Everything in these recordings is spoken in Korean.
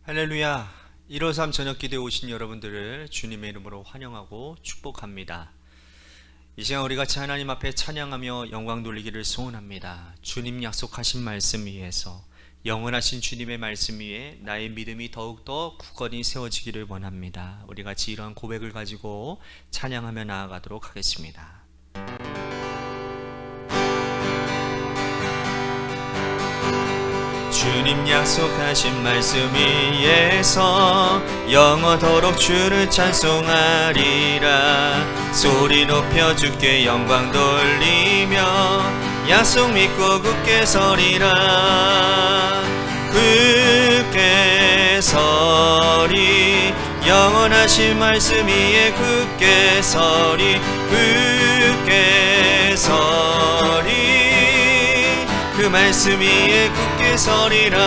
할렐루야. 153 저녁 기도에 오신 여러분들을 주님의 이름으로 환영하고 축복합니다. 이 시간 우리 같이 하나님 앞에 찬양하며 영광 돌리기를 소원합니다. 주님 약속하신 말씀 위에서, 영원하신 주님의 말씀 위에 나의 믿음이 더욱더 굳건히 세워지기를 원합니다. 우리 같이 이러한 고백을 가지고 찬양하며 나아가도록 하겠습니다. 주님 약속하신 말씀 위에서 영원토록 주를 찬송하리라. 소리 높여 주께 영광 돌리며 약속 믿고 굳게 서리라. 굳게 서리, 영원하신 말씀 위에 굳게 서리. 굳게 서리, 그 말씀 위에 굳게 서리라.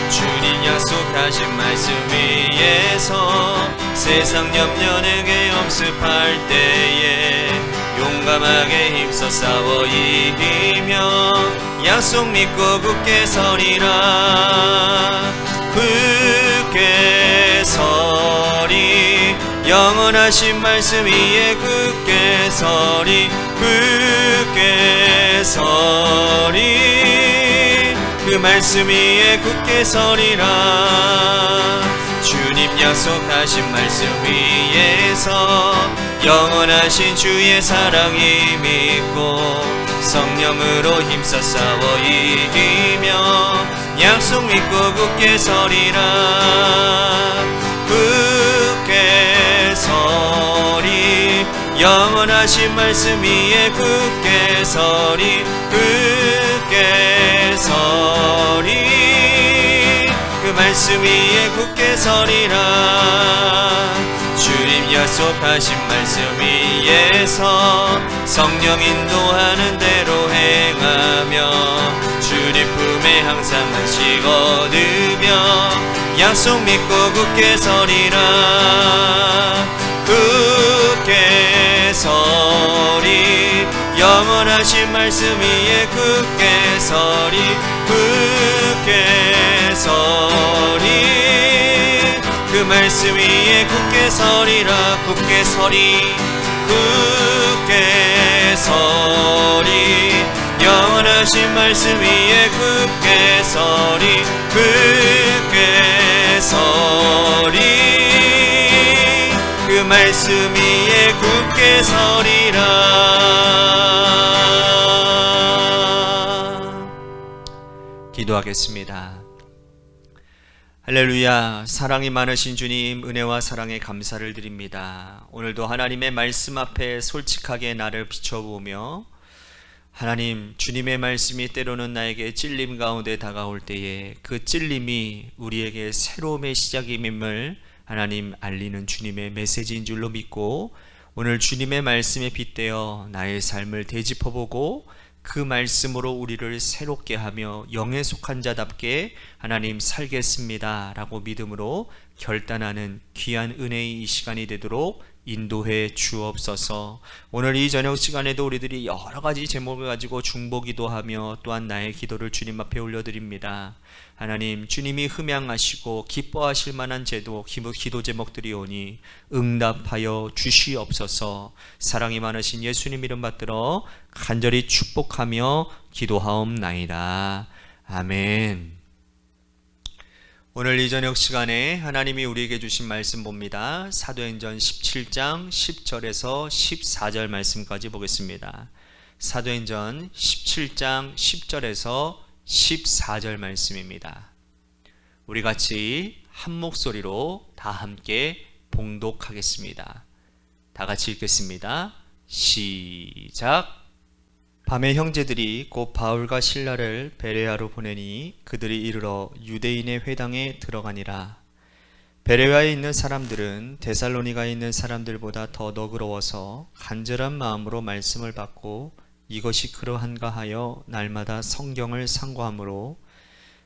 주님 약속하신 말씀 위에서 세상 염려 내게 엄습할 때에 용감하게 힘써 싸워 이기며 약속 믿고 굳게 서리라. 굳게 서리, 영원하신 말씀 위에 굳게 서리. 굳게 서리, 그 말씀 위에 굳게 서리라. 주님 약속하신 말씀 위에서 영원하신 주의 사랑이 믿고 성령으로 힘써 싸워 이기며 약속 믿고 굳게 서리라. 굳게 서리, 영원하신 말씀 위에 굳게 서리. 굳게 서리, 그 말씀 위에 굳게 서리라. 주님 약속하신 말씀 위에서 성령 인도하는 대로 행하며 주님 품에 항상 안식 얻으며 약속 믿고 굳게 서리라. 굳게 서리, 영원하신 말씀 위에 굳게 서리. 굳게 서리, 그 말씀 위에 굳게 서리라. 굳게 서리. 굳게 서리, 영원하신 말씀 위에 굳게 서리. 굳게 서리, 그 말씀 위에 굳게 서리라. 기도하겠습니다. 할렐루야. 사랑이 많으신 주님, 은혜와 사랑에 감사를 드립니다. 오늘도 하나님의 말씀 앞에 솔직하게 나를 비춰보며 하나님, 주님의 말씀이 때로는 나에게 찔림 가운데 다가올 때에 그 찔림이 우리에게 새로움의 시작임을 하나님 알리는 주님의 메시지인 줄로 믿고 오늘 주님의 말씀에 빗대어 나의 삶을 되짚어보고 그 말씀으로 우리를 새롭게 하며 영에 속한 자답게 하나님 살겠습니다 라고 믿음으로 결단하는 귀한 은혜의 이 시간이 되도록 인도해 주옵소서. 오늘 이 저녁 시간에도 우리들이 여러 가지 제목을 가지고 중보기도하며 또한 나의 기도를 주님 앞에 올려드립니다. 하나님, 주님이 흠양하시고 기뻐하실 만한 기도 제목들이 오니 응답하여 주시옵소서. 사랑이 많으신 예수님 이름 받들어 간절히 축복하며 기도하옵나이다. 아멘. 오늘 이 저녁 시간에 하나님이 우리에게 주신 말씀 봅니다. 사도행전 17장 10절에서 14절 말씀까지 보겠습니다. 사도행전 17장 10절에서 14절 말씀입니다. 우리 같이 한 목소리로 다 함께 봉독하겠습니다. 다 같이 읽겠습니다. 시작. 밤에 형제들이 곧 바울과 실라를 베레아로 보내니 그들이 이르러 유대인의 회당에 들어가니라. 베레아에 있는 사람들은 데살로니가에 있는 사람들보다 더 너그러워서 간절한 마음으로 말씀을 받고 이것이 그러한가 하여 날마다 성경을 상고하므로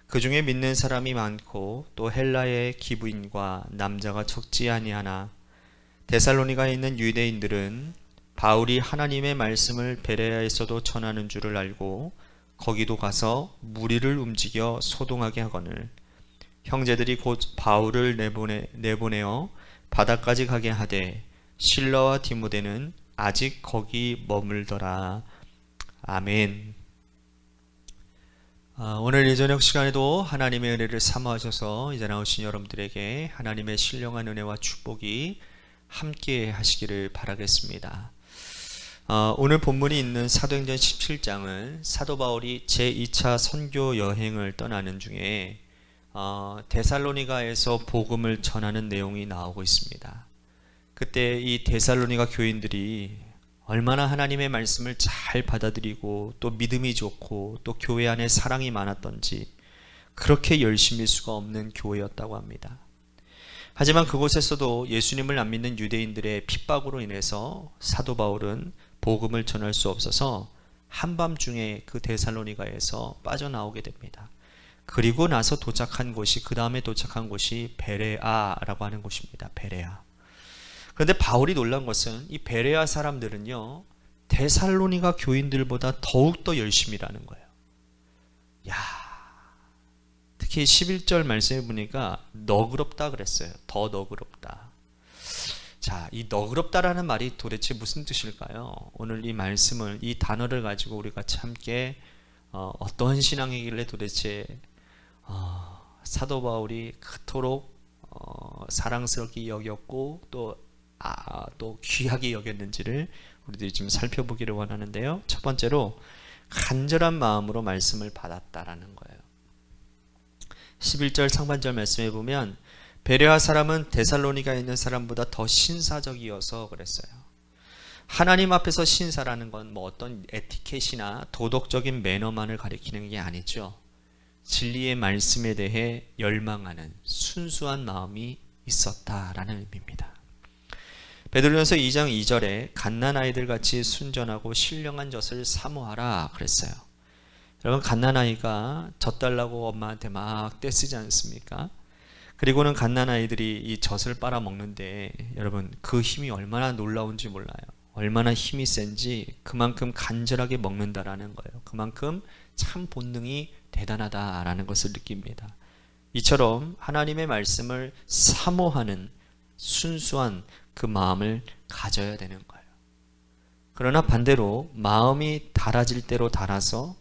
그 중에 믿는 사람이 많고 또 헬라의 기부인과 남자가 적지 아니하나 데살로니가에 있는 유대인들은 바울이 하나님의 말씀을 베레아에서도 전하는 줄을 알고 거기도 가서 무리를 움직여 소동하게 하거늘 형제들이 곧 바울을 내보내어 바다까지 가게 하되 실라와 디모데는 아직 거기 머물더라. 아멘. 오늘 이 저녁 시간에도 하나님의 은혜를 사모하셔서 이제 나오신 여러분들에게 하나님의 신령한 은혜와 축복이 함께 하시기를 바라겠습니다. 오늘 본문이 있는 사도행전 17장은 사도 바울이 제2차 선교 여행을 떠나는 중에 데살로니가에서 복음을 전하는 내용이 나오고 있습니다. 그때 이 데살로니가 교인들이 얼마나 하나님의 말씀을 잘 받아들이고 또 믿음이 좋고 또 교회 안에 사랑이 많았던지 그렇게 열심일 수가 없는 교회였다고 합니다. 하지만 그곳에서도 예수님을 안 믿는 유대인들의 핍박으로 인해서 사도 바울은 복음을 전할 수 없어서 한밤중에 그 데살로니가에서 빠져나오게 됩니다. 그리고 나서 도착한 곳이, 그 다음에 도착한 곳이 베레아라고 하는 곳입니다. 베레아. 그런데 바울이 놀란 것은 이 베레아 사람들은요, 데살로니가 교인들보다 더욱더 열심히 일하는 거예요. 야, 특히 11절 말씀해 보니까 너그럽다 그랬어요. 더 너그럽다. 자, 이 너그럽다라는 말이 도대체 무슨 뜻일까요? 오늘 이 말씀을, 이 단어를 가지고 우리 같이 함께 어떤 신앙이길래 도대체 사도 바울이 그토록 사랑스럽게 여겼고 또 귀하게 여겼는지를 우리들이 좀 살펴보기를 원하는데요. 첫 번째로 간절한 마음으로 말씀을 받았다라는 거예요. 11절 상반절 말씀해 보면 베레아 사람은 데살로니가에 있는 사람보다 더 신사적이어서 그랬어요. 하나님 앞에서 신사라는 건 뭐 어떤 에티켓이나 도덕적인 매너만을 가리키는 게 아니죠. 진리의 말씀에 대해 열망하는 순수한 마음이 있었다라는 의미입니다. 베드로전서 2장 2절에 갓난아이들 같이 순전하고 신령한 젖을 사모하라 그랬어요. 여러분, 갓난아이가 젖 달라고 엄마한테 막 떼쓰지 않습니까? 그리고는 갓난아이들이 이 젖을 빨아먹는데 여러분, 그 힘이 얼마나 놀라운지 몰라요. 얼마나 힘이 센지 그만큼 간절하게 먹는다라는 거예요. 그만큼 참 본능이 대단하다라는 것을 느낍니다. 이처럼 하나님의 말씀을 사모하는 순수한 그 마음을 가져야 되는 거예요. 그러나 반대로 마음이 달아질 대로 달아서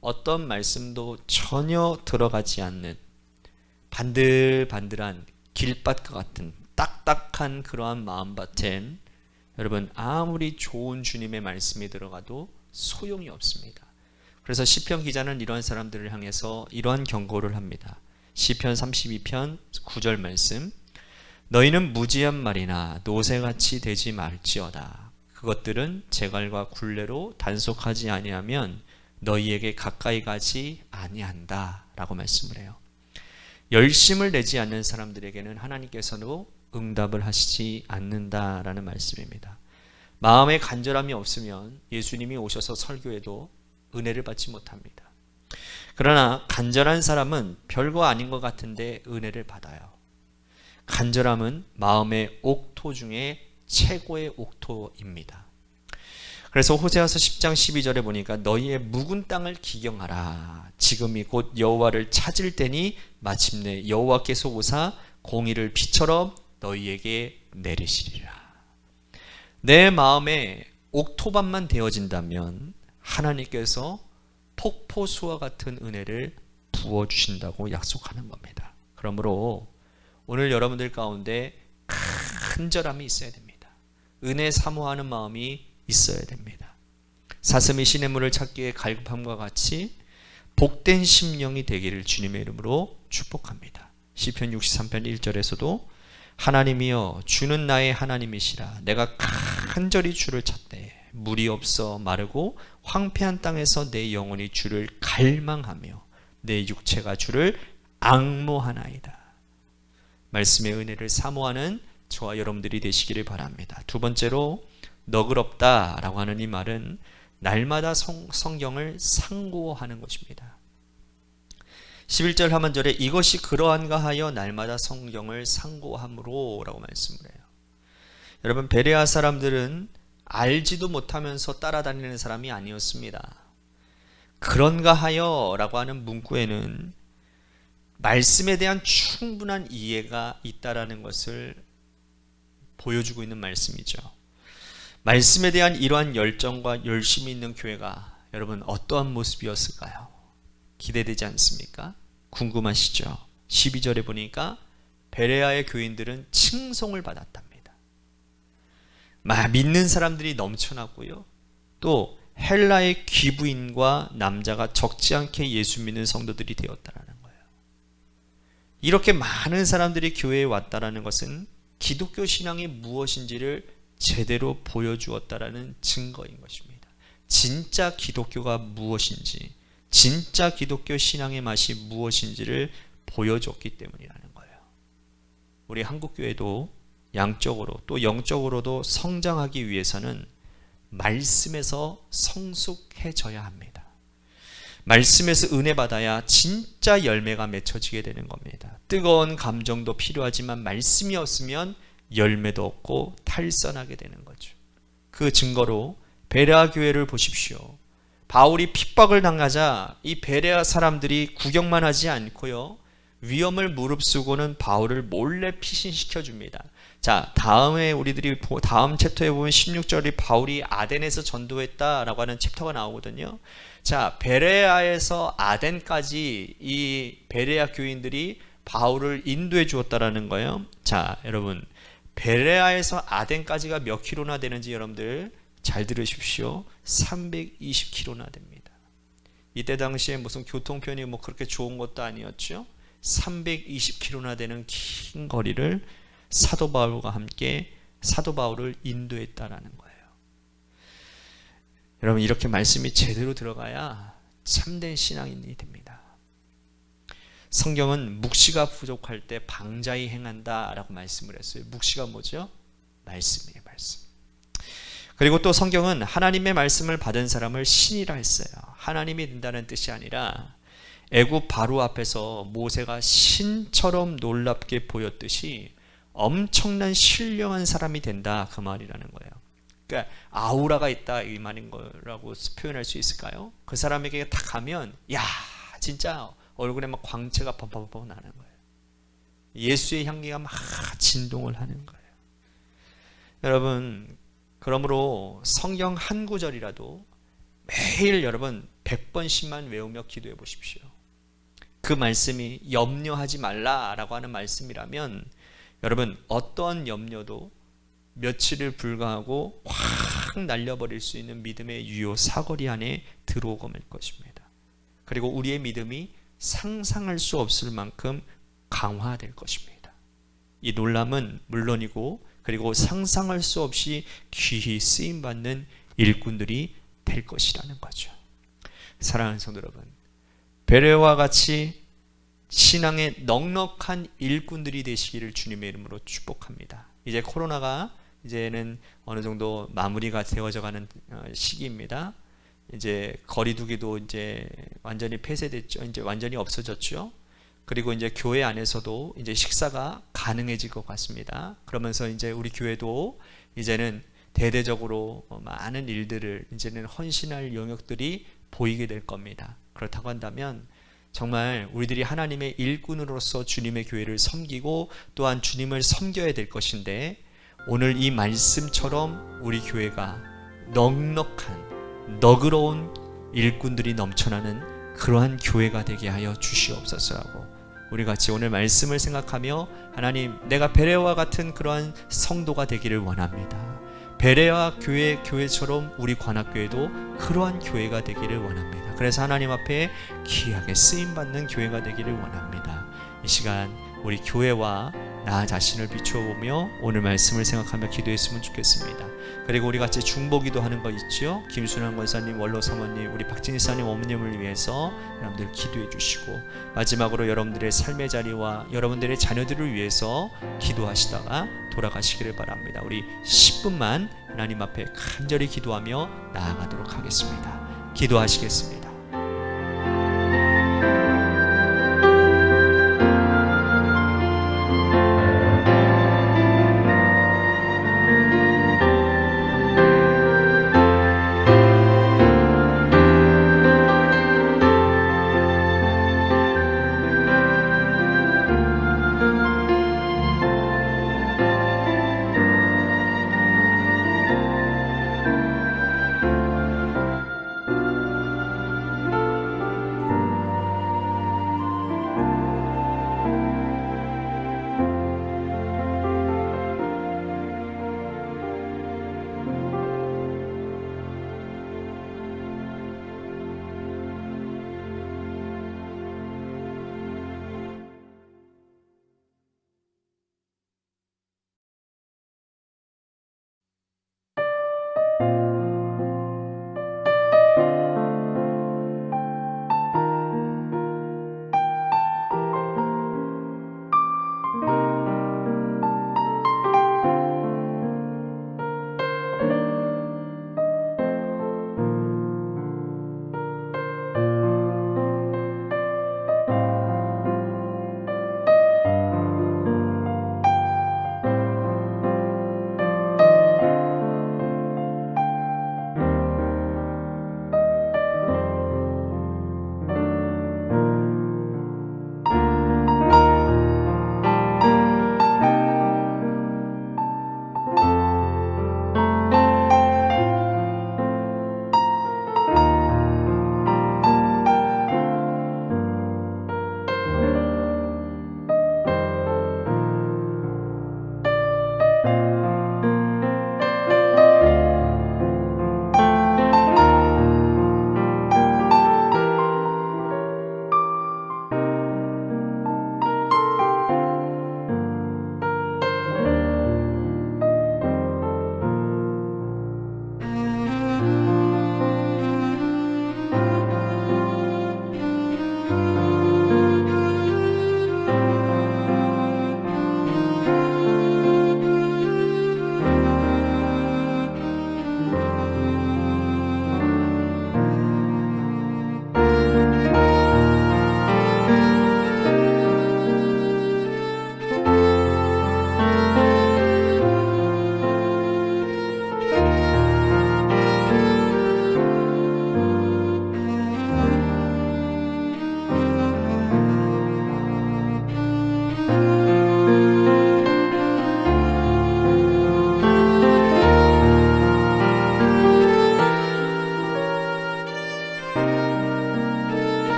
어떤 말씀도 전혀 들어가지 않는 반들반들한 길밭과 같은 딱딱한 그러한 마음밭엔 여러분, 아무리 좋은 주님의 말씀이 들어가도 소용이 없습니다. 그래서 시편 기자는 이러한 사람들을 향해서 이러한 경고를 합니다. 시편 32편 9절 말씀, 너희는 무지한 말이나 노새같이 되지 말지어다. 그것들은 재갈과 굴레로 단속하지 아니하면 너희에게 가까이 가지 아니한다 라고 말씀을 해요. 열심을 내지 않는 사람들에게는 하나님께서는 응답을 하시지 않는다라는 말씀입니다. 마음에 간절함이 없으면 예수님이 오셔서 설교해도 은혜를 받지 못합니다. 그러나 간절한 사람은 별거 아닌 것 같은데 은혜를 받아요. 간절함은 마음의 옥토 중에 최고의 옥토입니다. 그래서 호세아서 10장 12절에 보니까 너희의 묵은 땅을 기경하라. 지금이 곧 여호와를 찾을 때니 마침내 여호와께서 오사 공의를 비처럼 너희에게 내리시리라. 내 마음에 옥토밭만 되어진다면 하나님께서 폭포수와 같은 은혜를 부어주신다고 약속하는 겁니다. 그러므로 오늘 여러분들 가운데 간절함이 있어야 됩니다. 은혜 사모하는 마음이 있어야 됩니다. 사슴이 시냇물을 찾기에 갈급함과 같이 복된 심령이 되기를 주님의 이름으로 축복합니다. 시편 63편 1절에서도 하나님이여 주는 나의 하나님이시라. 내가 간절히 주를 찾되 물이 없어 마르고 황폐한 땅에서 내 영혼이 주를 갈망하며 내 육체가 주를 앙모하나이다. 말씀의 은혜를 사모하는 저와 여러분들이 되시기를 바랍니다. 두 번째로 너그럽다 라고 하는 이 말은 날마다 성경을 상고하는 것입니다. 11절 하반절에 이것이 그러한가 하여 날마다 성경을 상고함으로 라고 말씀을 해요. 여러분, 베레아 사람들은 알지도 못하면서 따라다니는 사람이 아니었습니다. 그런가 하여 라고 하는 문구에는 말씀에 대한 충분한 이해가 있다라는 것을 보여주고 있는 말씀이죠. 말씀에 대한 이러한 열정과 열심이 있는 교회가 여러분 어떠한 모습이었을까요? 기대되지 않습니까? 궁금하시죠? 12절에 보니까 베레아의 교인들은 칭송을 받았답니다. 믿는 사람들이 넘쳐났고요. 또 헬라의 귀부인과 남자가 적지 않게 예수 믿는 성도들이 되었다라는 거예요. 이렇게 많은 사람들이 교회에 왔다라는 것은 기독교 신앙이 무엇인지를 제대로 보여주었다라는 증거인 것입니다. 진짜 기독교가 무엇인지, 진짜 기독교 신앙의 맛이 무엇인지를 보여줬기 때문이라는 거예요. 우리 한국교회도 양적으로 또 영적으로도 성장하기 위해서는 말씀에서 성숙해져야 합니다. 말씀에서 은혜 받아야 진짜 열매가 맺혀지게 되는 겁니다. 뜨거운 감정도 필요하지만 말씀이 없으면 열매도 없고 탈선하게 되는 거죠. 그 증거로 베레아 교회를 보십시오. 바울이 핍박을 당하자 이 베레아 사람들이 구경만 하지 않고요, 위험을 무릅쓰고는 바울을 몰래 피신시켜 줍니다. 자, 다음에 우리들이 다음 챕터에 보면 16절이 바울이 아덴에서 전도했다라고 하는 챕터가 나오거든요. 자, 베레아에서 아덴까지 이 베레아 교인들이 바울을 인도해 주었다라는 거예요. 자, 여러분, 베레아에서 아덴까지가 몇 킬로나 되는지 여러분들 잘 들으십시오. 320킬로나 됩니다. 이때 당시에 무슨 교통편이 뭐 그렇게 좋은 것도 아니었죠. 320킬로나 되는 긴 거리를 사도 바울과 함께 사도 바울을 인도했다라는 거예요. 여러분, 이렇게 말씀이 제대로 들어가야 참된 신앙인이 됩니다. 성경은 묵시가 부족할 때 방자히 행한다 라고 말씀을 했어요. 묵시가 뭐죠? 말씀이에요. 말씀. 그리고 또 성경은 하나님의 말씀을 받은 사람을 신이라 했어요. 하나님이 된다는 뜻이 아니라 애굽 바로 앞에서 모세가 신처럼 놀랍게 보였듯이 엄청난 신령한 사람이 된다, 그 말이라는 거예요. 그러니까 아우라가 있다 이 말인 거라고 표현할 수 있을까요? 그 사람에게 딱 가면 야 진짜 얼굴에 막 광채가 펑펑펑 나는 거예요. 예수의 향기가 막 진동을 하는 거예요. 여러분, 그러므로 성경 한 구절이라도 매일 여러분 100번씩만 외우며 기도해 보십시오. 그 말씀이 염려하지 말라라고 하는 말씀이라면 여러분 어떠한 염려도 며칠을 불과하고 확 날려버릴 수 있는 믿음의 유효 사거리 안에 들어오고 말 것입니다. 그리고 우리의 믿음이 상상할 수 없을 만큼 강화될 것입니다. 이 놀람은 물론이고 그리고 상상할 수 없이 귀히 쓰임받는 일꾼들이 될 것이라는 거죠. 사랑하는 성도 여러분, 베레아와 같이 신앙의 넉넉한 일꾼들이 되시기를 주님의 이름으로 축복합니다. 이제 코로나가 이제는 어느 정도 마무리가 되어져 가는 시기입니다. 이제 거리두기도 이제 완전히 폐쇄됐죠. 이제 완전히 없어졌죠. 그리고 이제 교회 안에서도 이제 식사가 가능해질 것 같습니다. 그러면서 이제 우리 교회도 이제는 대대적으로 많은 일들을 이제는 헌신할 영역들이 보이게 될 겁니다. 그렇다고 한다면 정말 우리들이 하나님의 일꾼으로서 주님의 교회를 섬기고 또한 주님을 섬겨야 될 것인데, 오늘 이 말씀처럼 우리 교회가 넉넉한 너그러운 일꾼들이 넘쳐나는 그러한 교회가 되게 하여 주시옵소서라고 우리 같이 오늘 말씀을 생각하며, 하나님, 내가 베레아와 같은 그러한 성도가 되기를 원합니다. 베레아 교회처럼 우리 관악교회도 그러한 교회가 되기를 원합니다. 그래서 하나님 앞에 귀하게 쓰임받는 교회가 되기를 원합니다. 이 시간 우리 교회와 나 자신을 비춰보며 오늘 말씀을 생각하며 기도했으면 좋겠습니다. 그리고 우리 같이 중보기도 하는 거 있죠. 김순환 권사님, 원로 사모님, 우리 박진희 사님 어머님을 위해서 여러분들 기도해 주시고, 마지막으로 여러분들의 삶의 자리와 여러분들의 자녀들을 위해서 기도하시다가 돌아가시기를 바랍니다. 우리 10분만 하나님 앞에 간절히 기도하며 나아가도록 하겠습니다. 기도하시겠습니다.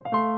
네.